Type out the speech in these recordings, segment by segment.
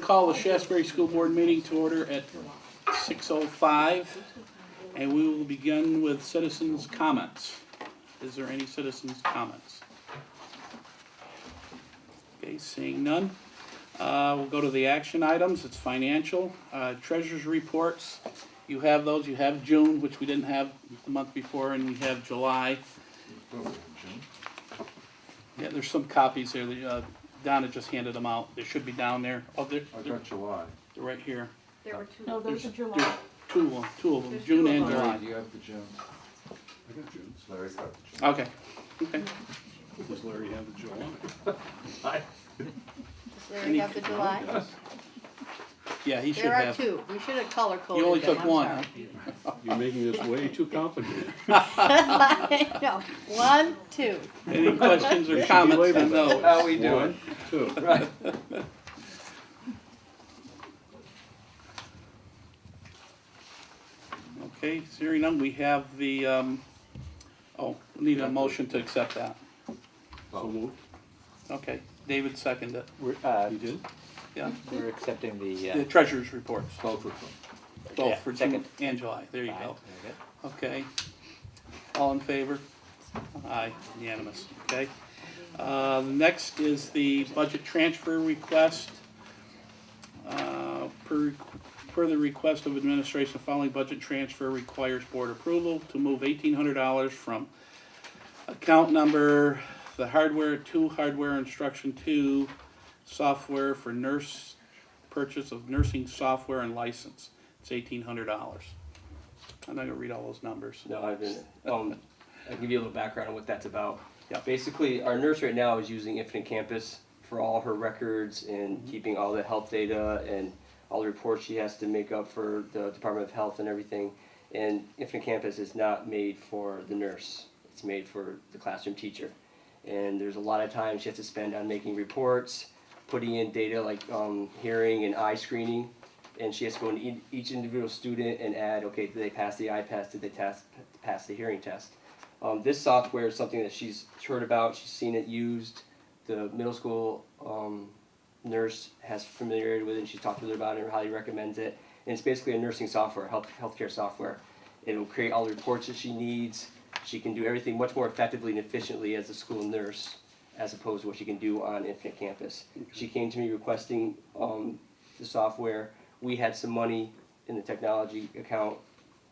call the Shaftsbury School Board meeting to order at 6:05, and we will begin with citizens' comments. Is there any citizens' comments? Okay, seeing none. We'll go to the action items. It's financial. Treasurer's reports. You have those. You have June, which we didn't have the month before, and we have July. Yeah, there's some copies here. Donna just handed them out. They should be down there. Oh, I got July. they're right here. There were two. No, those are There's July. two of them, There's June two of and them. July. Larry, do you have the June? I got June. Larry's got the June. Okay, okay. Does Larry have the July? Does Larry have the July? Yes. Yeah, he should There are have. two. We should have color coded You only them. took I'm one, sorry. huh? You're making this way too complicated. No, 1, 2. Any questions or They should be comments labeled on that way. those? How we doing? 1, 2. Right. Okay, hearing none, we have the, we need a motion to accept that. So moved. Okay, David seconded it. You did? Yeah, We're accepting the the, treasurer's reports, Both of them. both Yeah, for June second. and July. There you fine, go. very good. Okay. All in favor? Aye, unanimous, okay. Next is the budget transfer request. Per the request of administration, the following budget transfer requires board approval to move $1,800 from account number, the hardware instruction 2, software for nurse, purchase of nursing software and license. It's $1,800. I'm not gonna read all those numbers. No, I've been, I can give you a little background on what that's about. Yeah. Basically, our nurse right now is using Infinite Campus for all her records and keeping all the health data and all the reports she has to make up for the Department of Health and everything. And Infinite Campus is not made for the nurse. It's made for the classroom teacher. And there's a lot of time she has to spend on making reports, putting in data like hearing and eye screening. And she has to go into each individual student and add, okay, did they pass the eye test? Did they pass the hearing test? This software is something that she's heard about. She's seen it used. The middle school nurse has familiarity with it. She's talked with her about it and highly recommends it. And it's basically a nursing software, healthcare software. It will create all the reports that she needs. She can do everything much more effectively and efficiently as a school nurse, as opposed to what she can do on Infinite Campus. She came to me requesting the software. We had some money in the technology account,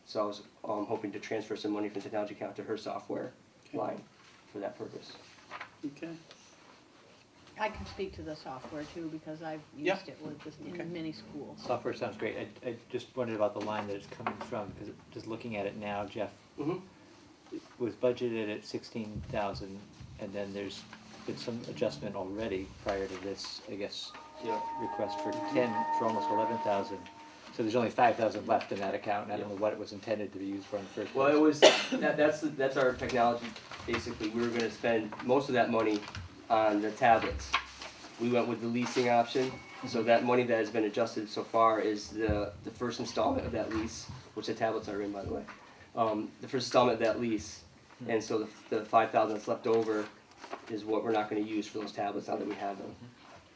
so I was hoping to transfer some money from the technology account to her software line for that purpose. Okay. I can speak to the software too because I've Yeah. used it with Okay. in many schools. Software sounds great. I just wondered about the line that it's coming from, because just looking at it now, Jeff, Mm-hmm. it was budgeted at 16,000, and then there's been some adjustment already prior to this, I guess, Yeah. request for 10, for almost 11,000. So there's only 5,000 left in that account, and I don't know what it was intended to be used for in the first place. Well, it was that's our technology. Basically, we were going to spend most of that money on the tablets. We went with the leasing option, so that money that has been adjusted so far is the first installment of that lease, which the tablets are in, by the way. The first installment of that lease, and so the 5,000 that's left over is what we're not going to use for those tablets now that we have them.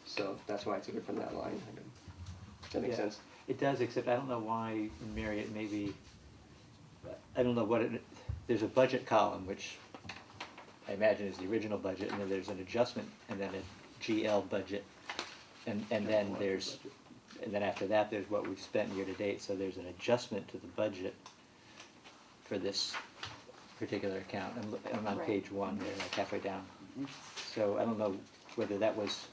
So that's why I took it from that line. Does that make Yeah. sense? It does, except I don't know why Marriott maybe, I don't know what it, there's a budget column, which I imagine is the original budget, and then there's an adjustment, and then a GL budget, and then there's, and then after that, there's what we've spent year to date, so there's an adjustment to the budget for this particular account. I'm on Right. page 1 there, like halfway down. So I don't know whether that was,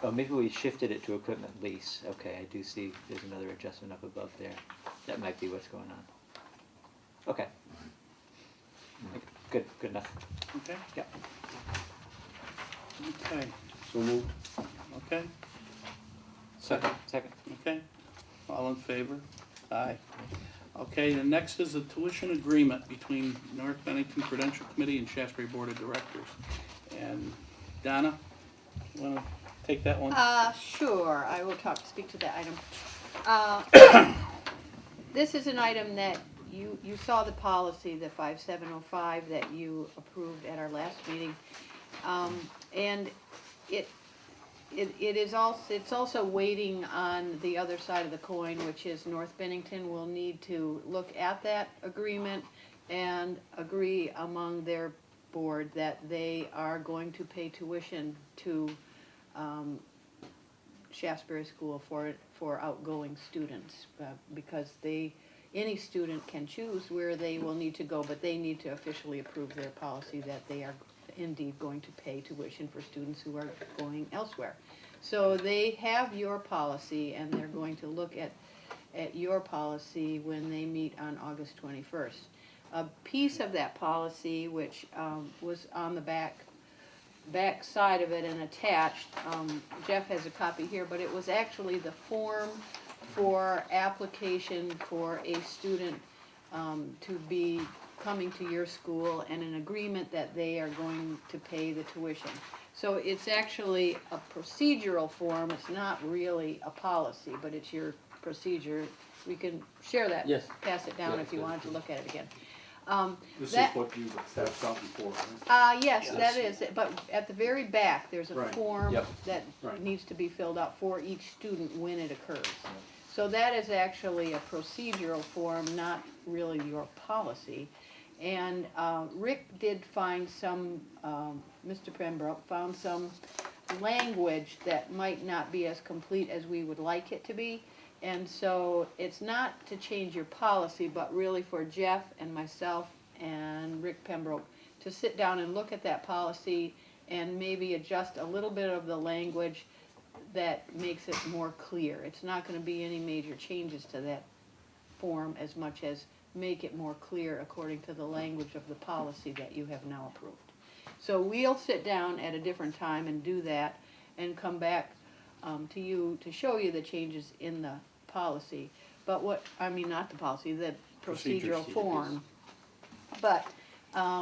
oh, maybe we shifted it to equipment lease. Okay, I do see there's another adjustment up above there. That might be what's going on. Okay. Good enough. Okay, Yeah. okay, So moved. okay. Second, Second. okay. All in favor? Aye. Okay, the next is a tuition agreement between North Bennington Prudential Committee and Shaftsbury Board of Directors. And Donna, you wanna take that one? Sure, I will speak to that item. This is an item that you saw the policy, the 5705 that you approved at our last meeting. And it it is also, it's also waiting on the other side of the coin, which is North Bennington will need to look at that agreement and agree among their board that they are going to pay tuition to Shaftsbury School for outgoing students, because any student can choose where they will need to go, but they need to officially approve their policy that they are indeed going to pay tuition for students who are going elsewhere. So they have your policy, and they're going to look at your policy when they meet on August 21st. A piece of that policy, which was on the back side of it and attached, Jeff has a copy here, but it was actually the form for application for a student to be coming to your school, and an agreement that they are going to pay the tuition. So it's actually a procedural form. It's not really a policy, but it's your procedure. We can share that. Yes. Pass it down Yeah, if you good. wanted to look at it again. This is That- what you have done before, right? Yes, that is it, but at the very back, there's a Right. form Yep. that Right. needs to be filled out for each student when it occurs. So that is actually a procedural form, not really your policy. And Rick did find some, Mr. Pembroke found some language that might not be as complete as we would like it to be. And so it's not to change your policy, but really for Jeff and myself and Rick Pembroke to sit down and look at that policy and maybe adjust a little bit of the language that makes it more clear. It's not gonna be any major changes to that form as much as make it more clear according to the language of the policy that you have now approved. So we'll sit down at a different time and do that and come back to you to show you the changes in the policy. But not the policy, the procedural form. But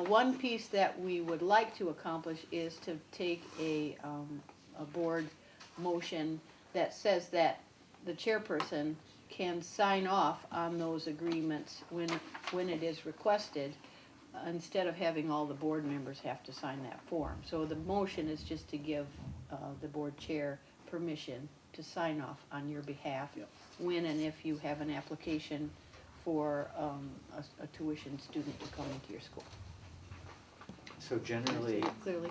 one piece that we would like to accomplish is to take a board motion that says that the chairperson can sign off on those agreements when it is requested, instead of having all the board members have to sign that form. So the motion is just to give the board chair permission to sign off on your behalf Yep. when and if you have an application for a tuition student to come into your school. So generally, Clearly,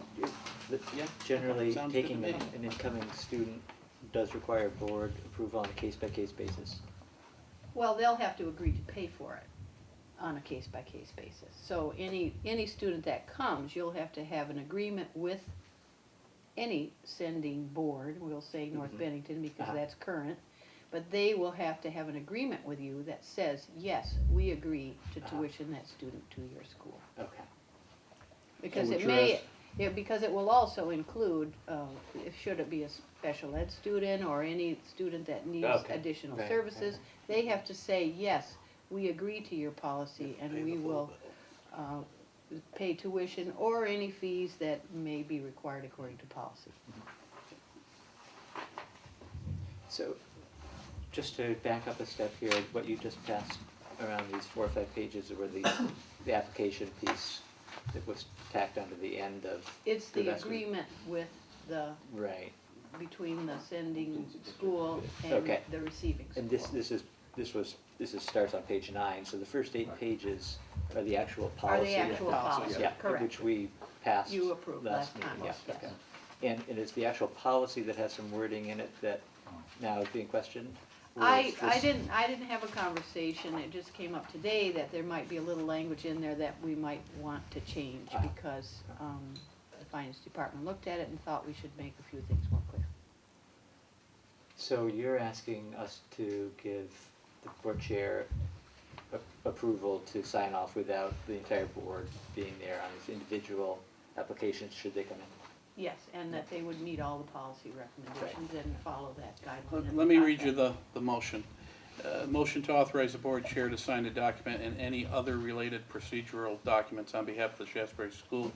generally Sounds good to taking me. an incoming student does require board approval on a case-by-case basis. well, they'll have to agree to pay for it on a case-by-case basis. So any student that comes, you'll have to have an agreement with any sending board, we'll say North Bennington because that's current, but they will have to have an agreement with you that says, yes, we agree to tuition that student to your school. Okay. Because what it you're may, because it will also include, should it be a special ed student or any student that needs Okay. additional Right, services, they have to say, yes, we agree to your policy and we will pay tuition or any fees that may be required according to policy. So, just to back up a step here, what you just passed around these 4 or 5 pages were the application piece that was tacked onto the end of. It's the rest of- agreement with Right, between the sending school and Okay. the receiving school. and this starts on page 9, so the first 8 pages are the actual Are policy. the actual policy, Yeah, correct. which we passed You approved last last meeting, time, yeah, yes. okay. And it's the actual policy that has some wording in it that now is being questioned? Or I is this- didn't have a conversation, it just came up today that there might be a little language in there that we might want to change because the finance department looked at it and thought we should make a few things more clear. So you're asking us to give the board chair approval to sign off without the entire board being there on his individual applications, should they come in? Yes, and that they would meet all the policy recommendations and follow that guideline. in Let me read you contract. the motion. Motion to authorize the board chair to sign the document and any other related procedural documents on behalf of the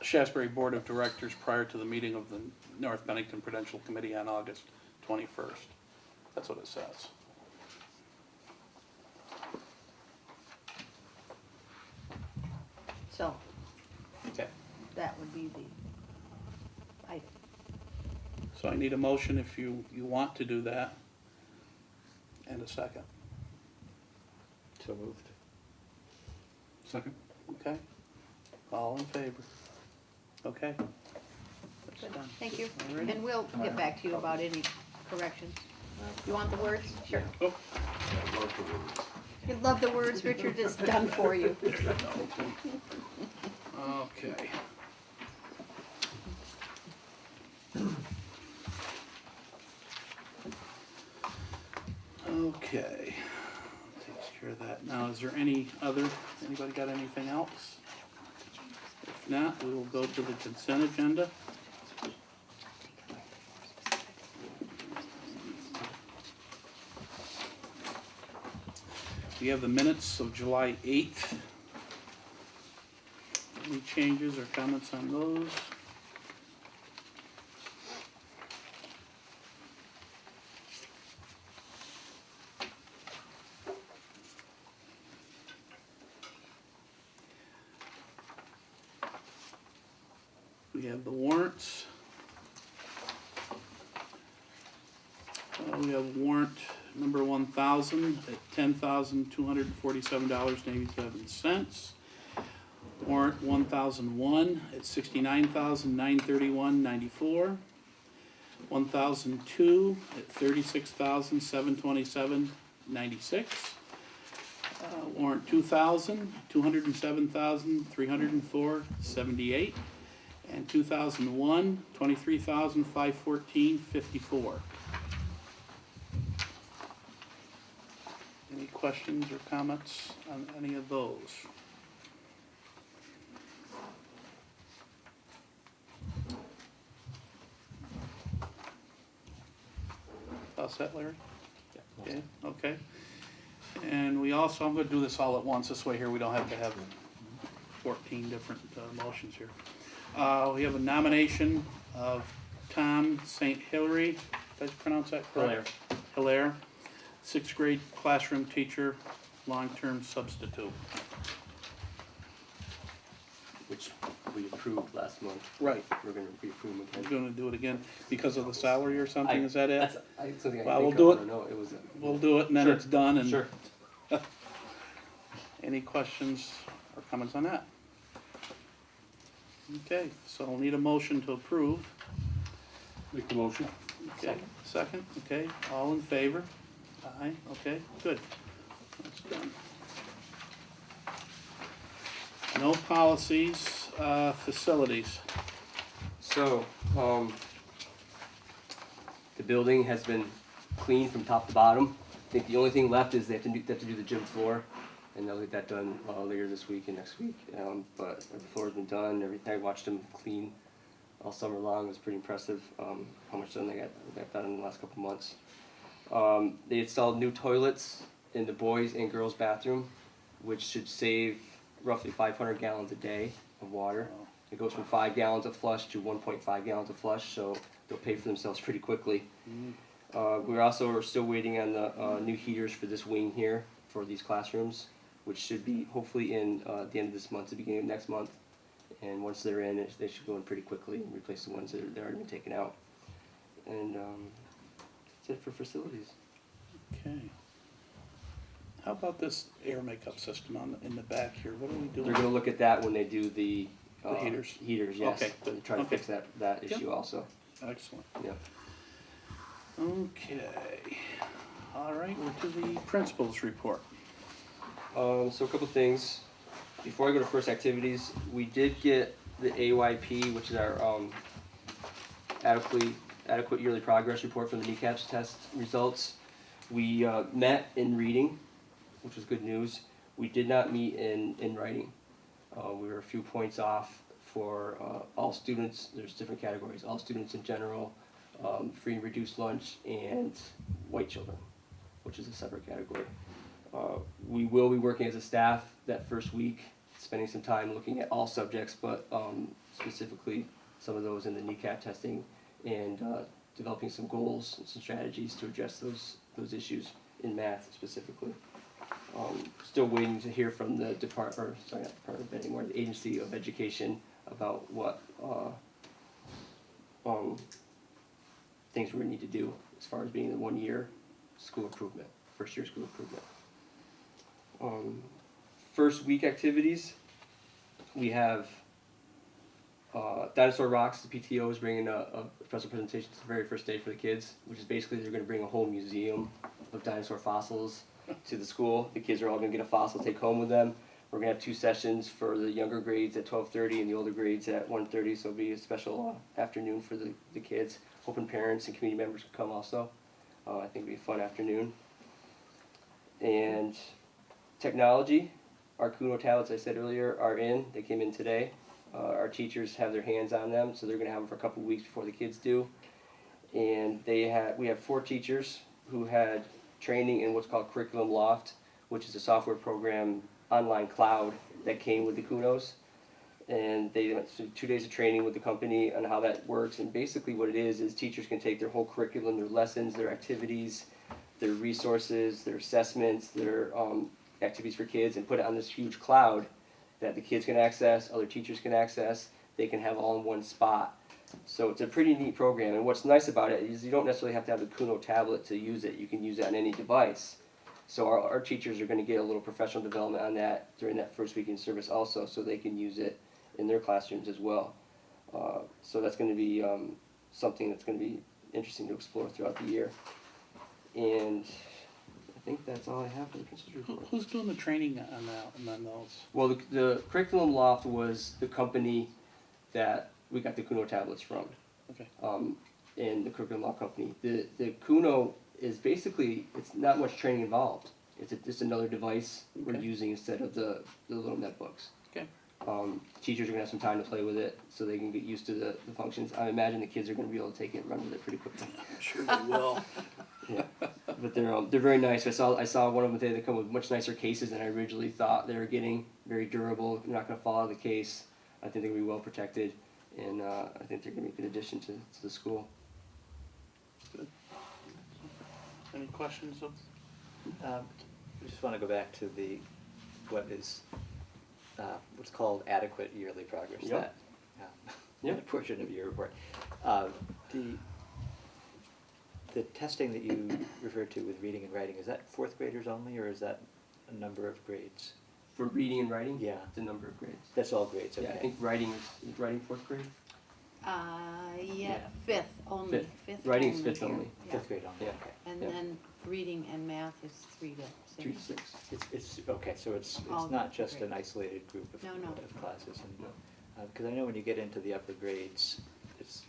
Shaftsbury Board of Directors prior to the meeting of the North Bennington Prudential Committee on August 21st. That's what it says. So, Okay. that would be the item. So I need a motion if you want to do that. And a second, So moved. Second? okay? All in favor? Okay? That's Good, done. thank you. All right. And we'll get back to you about any corrections. You want the words? Sure. Oh, You love the words, Richard, it's done for you. okay. Okay, takes care of that. Now, is there anybody got anything else? If not, we will go to the consent agenda. We have the minutes of July 8th. Any changes or comments on those? We have the warrants. We have warrant number 1,000 at $10,247.87. Warrant 1,001 at $69,931.94. 1,002 at $36,727.96. Warrant 2,000, $207,304.78. And 2001, $23,514.54. Any questions or comments on any of those? All set, Larry? Okay, okay. And we also, I'm gonna do this all at once, this way here we don't have to have 14 different motions here. We have a nomination of Tom St. Hilary, did I pronounce that correct? Hilaire, sixth grade classroom teacher, long-term substitute. Which we approved last month. Right. We're gonna reapprove them We're again. gonna do it again because of the salary or something, is that it? That's something I Well, think we'll of, do I don't know, it was. We'll do it and then Sure. it's done and. Sure. Any questions or comments on that? Okay, so I'll need a motion to approve. Make the motion. Okay, second, okay, all in favor? Aye, okay, good. That's done. No policies, facilities. So, the building has been cleaned from top to bottom. I think the only thing left is they have to do the gym floor, and they'll get that done later this week and next week. But the floor's been done, everything. I watched them clean all summer long. It was pretty impressive how much done they got done in the last couple months. They installed new toilets in the boys' and girls' bathroom, which should save roughly 500 gallons a day of water. It goes from 5 gallons of flush to 1.5 gallons of flush, so they'll pay for themselves pretty quickly. We're still waiting on the new heaters for this wing here for these classrooms, which should be hopefully in the end of this month, the beginning of next month. And once they're in, they should go in pretty quickly and replace the ones that are already been taken out. And that's it for facilities. Okay. How about this air makeup system in the back here? What are we doing? They're gonna look at that when they do the heaters? Heaters, yes. Okay, good. And try to Okay. fix that issue also. Excellent. Yeah. Okay. All right, we're to the principal's report. So a couple things. Before I go to first activities, we did get the AYP, which is our adequate yearly progress report from the kneecaps test results. We met in reading, which was good news. We did not meet in writing. We were a few points off for all students. There's different categories. All students in general, free and reduced lunch, and white children, which is a separate category. We will be working as a staff that first week, spending some time looking at all subjects, but specifically some of those in the kneecap testing, and developing some goals and some strategies to address those issues in math specifically. Still waiting to hear from the not Department of Ed anymore, the Agency of Education, about what things we're gonna need to do as far as being the 1 year school improvement, first year school improvement. First week activities, we have Dinosaur Rocks. The PTO is bringing a special presentation to the very first day for the kids, which is basically they're going to bring a whole museum of dinosaur fossils to the school. The kids are all going to get a fossil to take home with them. We're going to have 2 sessions for the younger grades at 12:30 and the older grades at 1:30, so it'll be a special afternoon for the kids. Hoping parents and community members can come also. I think it'll be a fun afternoon. And technology, our Kuno tablets I said earlier are in. They came in today. Our teachers have their hands on them, so they're going to have them for a couple weeks before the kids do. And we have 4 teachers who had training in what's called Curriculum Loft, which is a software program, online cloud, that came with the Kunos. And they went through 2 days of training with the company on how that works. And basically what it is teachers can take their whole curriculum, their lessons, their activities, their resources, their assessments, their activities for kids, and put it on this huge cloud that the kids can access, other teachers can access, they can have all in one spot. So it's a pretty neat program, and what's nice about it is you don't necessarily have to have the Kuno tablet to use it, you can use it on any device. So our teachers are going to get a little professional development on that during that first week in service also, so they can use it in their classrooms as well. So that's going to be something that's going to be interesting to explore throughout the year. And I think that's all I have for the principal's report. Who's doing the training on those? Well, the Curriculum Loft was the company that we got the Kuno tablets from. Okay. And the Curriculum Loft company. The Kuno is basically, it's not much training involved. It's just another device we're Okay. using instead of the little netbooks. Okay. Teachers are gonna have some time to play with it so they can get used to the functions. I imagine the kids are gonna be able to take it and run with it pretty quickly. I'm sure they will. Yeah, but they're very nice. I saw one of them today. They come with much nicer cases than I originally thought they were getting. Very durable. They're not going to fall out of the case. I think they're going to be well protected, and I think they're going to be a good addition to the school. Good. Any questions of? I just want to go back to what is what's called adequate yearly progress. Yep. That Yep. portion of your report. The testing that you referred to with reading and writing, is that 4th graders only, or is that a number of grades? For reading and writing, Yeah. it's a number of grades. That's all grades, okay. Yeah, I think writing is writing 4th grade. Yeah, 5th only. Fifth. Writing's only 5th here, only. yeah. 5th grade only, Yeah. okay. And Yeah. then reading and math is 3 to 6. 3 to 6. It's okay, so it's All not the just an grades. isolated group of No, no. of classes. No. Because I know when you get into the upper grades, it's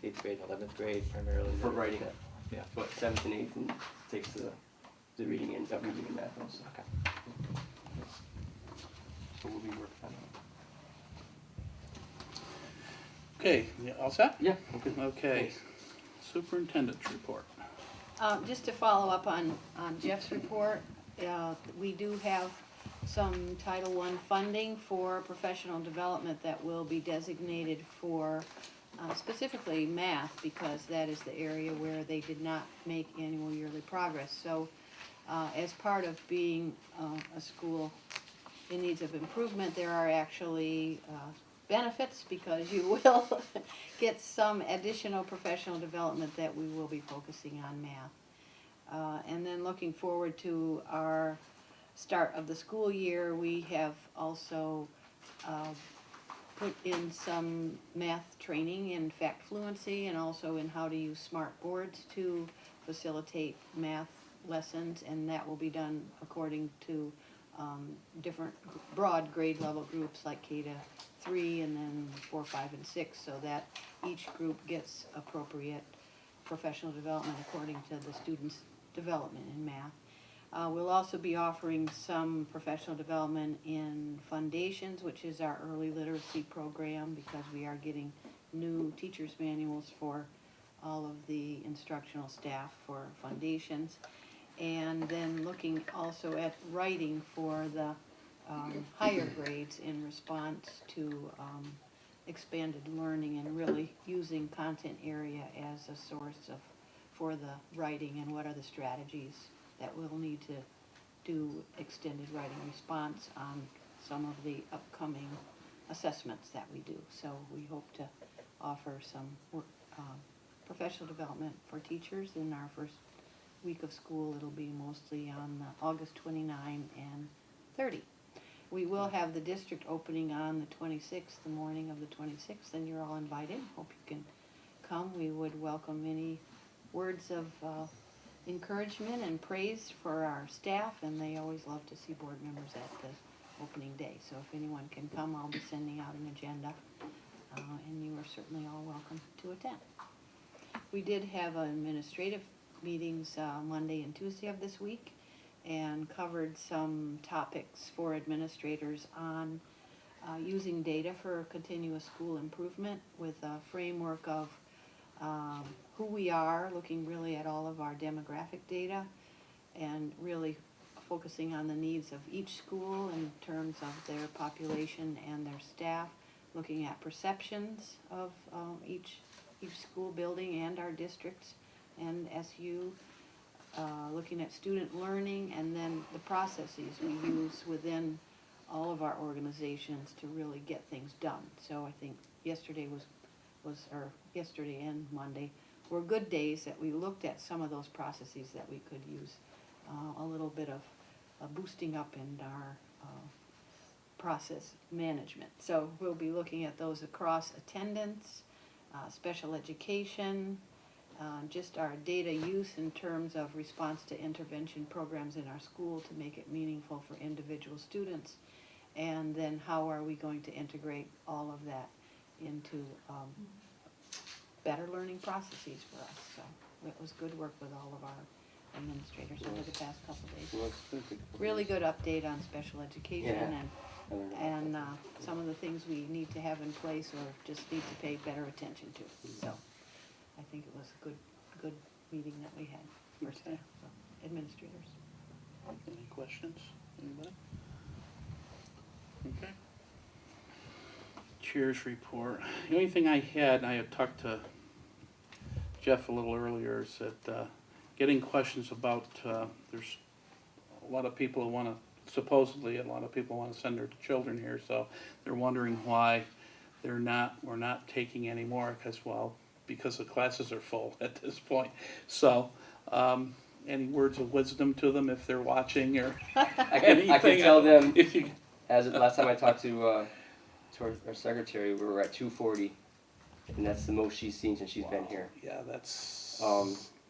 8th grade, 11th grade primarily. For that- writing. that- Yeah, But 7th and 8th and takes the reading and math also. okay. So we'll be working on that. Okay, yeah, all set? Yeah, okay. Okay. Thanks. Superintendent's report. Just to follow up on Jeff's report, we do have some Title I funding for professional development that will be designated for specifically math, because that is the area where they did not make annual yearly progress. So as part of being a school in needs of improvement, there are actually benefits, because you will get some additional professional development that we will be focusing on math. And then looking forward to our start of the school year, we have also put in some math training in fact fluency, and also in how to use smart boards to facilitate math lessons, and that will be done according to different broad grade level groups like K to 3 and then 4, 5, and 6, so that each group gets appropriate professional development according to the student's development in math. We'll also be offering some professional development in Foundations, which is our early literacy program, because we are getting new teachers' manuals for all of the instructional staff for Foundations. And then looking also at writing for the higher grades in response to expanded learning, and really using content area as a source for the writing, and what are the strategies that we'll need to do extended writing response on some of the upcoming assessments that we do. So we hope to offer some professional development for teachers in our first week of school. It'll be mostly on August 29 and 30. We will have the district opening on the 26th, the morning of the 26th, and you're all invited. Hope you can come. We would welcome any words of encouragement and praise for our staff, and they always love to see board members at the opening day. So if anyone can come, I'll be sending out an agenda, and you are certainly all welcome to attend. We did have administrative meetings Monday and Tuesday of this week, and covered some topics for administrators on using data for continuous school improvement with a framework of who we are, looking really at all of our demographic data, and really focusing on the needs of each school in terms of their population and their staff, looking at perceptions of each school building and our districts and SU, looking at student learning, and then the processes we use within all of our organizations to really get things done. So I think yesterday yesterday and Monday were good days that we looked at some of those processes that we could use a little bit of boosting up in our process management. So we'll be looking at those across attendance, special education, just our data use in terms of response to intervention programs in our school to make it meaningful for individual students, and then how are we going to integrate all of that into better learning processes for us. So it was good work with all of our administrators over the past couple of days. Really good update on special education and some of the things we need to have in place or just need to pay better attention to. So I think it was a good meeting that we had for staff, so, administrators. Any questions? Anybody? Okay. Chair's report. The only thing I had talked to Jeff a little earlier, is that getting questions about, there's a lot of people who want to, supposedly a lot of people want to send their children here, so they're wondering why we're not taking any more, because the classes are full at this point. So, any words of wisdom to them if they're watching, or I anything? can tell them, If you, as last time I talked to our secretary, we were at 240, and that's the most she's seen since she's been here. yeah, that's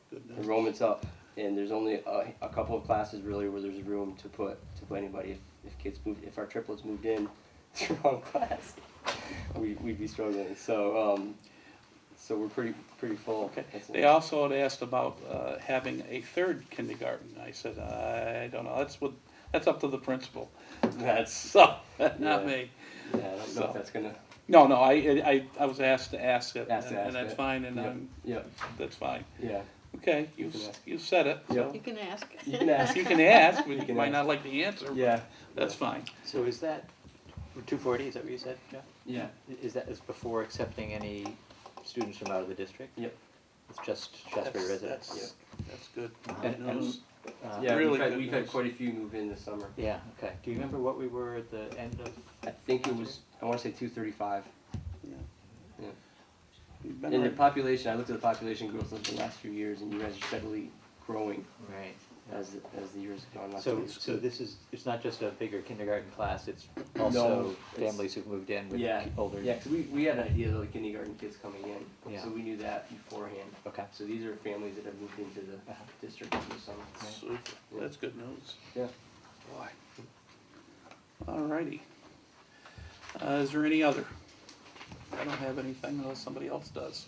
good news. Enrollment's up, and there's only a couple of classes really where there's room to put anybody. If kids moved, if our triplets moved in to the wrong class, we'd be struggling. So so we're pretty full. Okay. They also had asked about having a third kindergarten. I said, I don't know. That's up to the principal. That's So, not yeah. me. Yeah, I don't know if that's gonna. No, I was asked to ask it, Asked to and ask that's it. fine, and Yep. Yep. that's fine. Yeah. Okay, You can ask. you said it. Yep. You can ask. You can ask. You can ask, but You you can might ask. not like the answer. but Yeah. That's fine. So is that 240, is that what you said, Jeff? Yeah. Is that before accepting any students from out of the district? Yep. It's just Shaftsbury residents? That's good. And- Good and, news. Yeah. Really we've had, good we've had news. quite a few move in this summer. Yeah, okay. Do you remember what we were at the end of? I think it was. I want to say 235. Yeah. Yeah. You've been And the right. population, I looked at the population growth over the last few years, and you guys are steadily growing Right. as the years have gone on. So, it's so good. this is, it's not just a bigger kindergarten class, it's also it's- families who've moved in with Yeah, older. yeah, because we had an idea of the kindergarten kids coming in, Yeah. so we knew that beforehand. Okay. So these are families that have moved into the district over the summer. Super. That's good news. Yeah. Boy. Alrighty. Is there any other? I don't have anything unless somebody else does.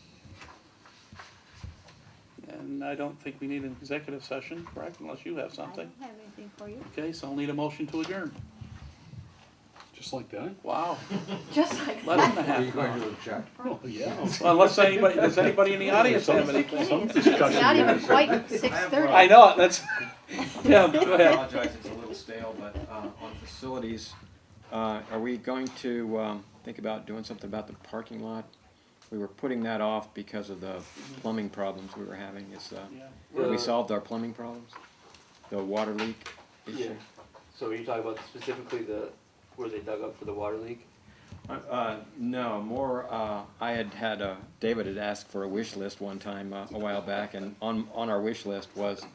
And I don't think we need an executive session, correct, unless you have I something. don't have anything for you. Okay, so I'll need a motion to adjourn. Just like that? Wow, Just like less than a that. half an hour. object? Oh, yeah. Well, unless anybody, does anybody in the audience have anything? Some It's discussion. not even quite 6:30. I know, that's, yeah, go I ahead. apologize, it's a little stale, but on facilities, are we going to think about doing something about the parking lot? We were putting that off because of the plumbing problems we were having. Have we solved our plumbing problems? The water leak issue? Yeah. So are you talking about specifically where they dug up for the water leak? No, more, I had David had asked for a wish list one time a while back, and on our wish list was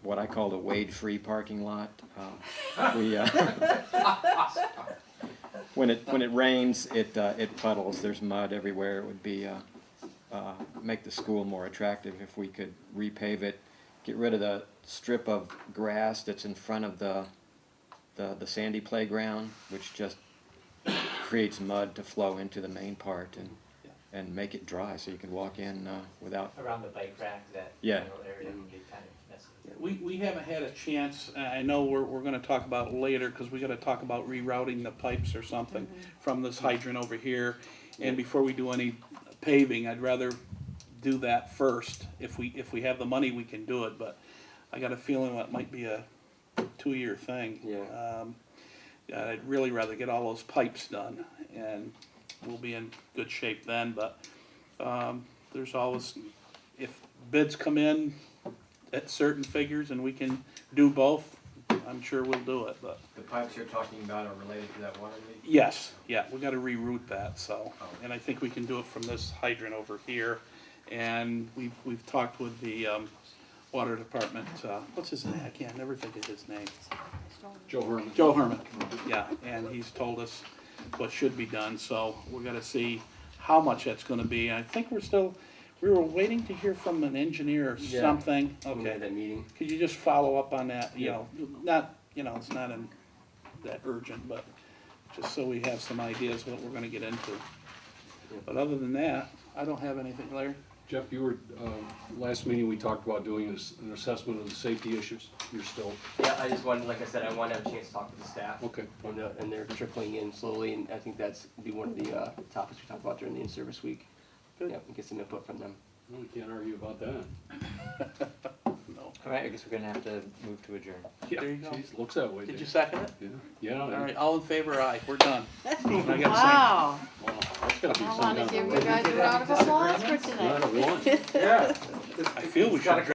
what I called a wade-free parking lot. When it rains, it puddles, there's mud everywhere. It would be, make the school more attractive if we could repave it, get rid of the strip of grass that's in front of the sandy playground, which just creates mud to flow into the main part, and make it dry so you can walk in without. Around the bike rack, that Yeah. general area would be kind of messy. We haven't had a chance, I know we're gonna talk about it later, because we gotta talk about rerouting the pipes or something from this hydrant over here. And before we do any paving, I'd rather do that first. If we have the money, we can do it, but I got a feeling that might be a 2-year thing. Yeah. I'd really rather get all those pipes done, and we'll be in good shape then, but there's always, if bids come in at certain figures and we can do both, I'm sure we'll do it, but. The pipes you're talking about are related to that water leak? Yes, yeah, we gotta reroute that, so, and I think we can do it from this hydrant over here. And we've talked with the water department, what's his name, I can't never think of his name. Joe Herman. Joe Herman, yeah, and he's told us what should be done, so we're gonna see how much that's gonna be. I think we were waiting to hear from an engineer or Yeah. something. We Okay, had that meeting. could you just follow up on that, not, it's not that urgent, but just so we have some ideas what we're gonna get into. But other than that, I don't have anything, Larry. Jeff, you were, last meeting, we talked about doing an assessment of the safety issues. You're still, Yeah, I just wanted, like I said, I want to have a chance to talk to the staff. okay. And they're trickling in slowly, and I think that's be one of the topics we talk about during the in-service week. Good. Yeah, and get some input from them. Well, we can't argue about that. No. All right, I guess we're gonna have to move to adjourn. There you go. Geez, looks that way. Did you Dave. second it? Yeah, yeah. All right, all in favor, aye, we're done. I gotta Wow, Wow, that's gotta be I some wanna kind give of. you guys a round of applause for tonight. Not a one. Yeah. I feel we should.